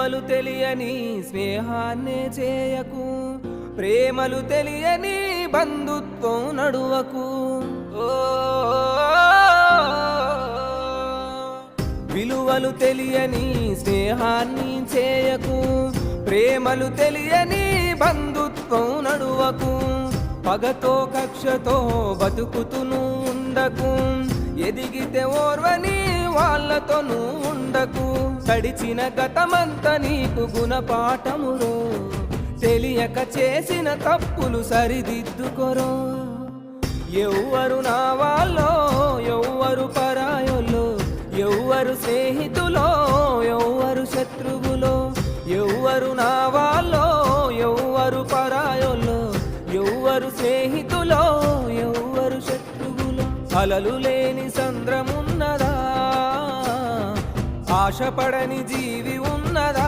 విలువలు తెలియని స్నేహాన్నే చేయకు, ప్రేమలు తెలియని బంధుత్వం నడువకు. విలువలు తెలియని స్నేహాన్ని చేయకు, ప్రేమలు తెలియని బంధుత్వం నడువకు. పగతో కక్షతో బతుకుతును ఉండకు, ఎదిగితే ఓర్వని వాళ్ళతోనూ ఉండకు. గడిచిన గతమంతా నీకు గుణపాఠమురో, తెలియక చేసిన తప్పులు సరిదిద్దుకొరో. ఎవ్వరు నా వాళ్ళో, ఎవ్వరు పరాయోలో, ఎవ్వరు స్నేహితులో, ఎవ్వరు శత్రువులో. ఎవ్వరు నా వాళ్ళో, ఎవ్వరు పరాయోలో, ఎవ్వరు స్నేహితులో, ఎవ్వరు శత్రువులో. అలలు లేని సంద్రమున్నదా, ఆశపడని జీవి ఉన్నదా?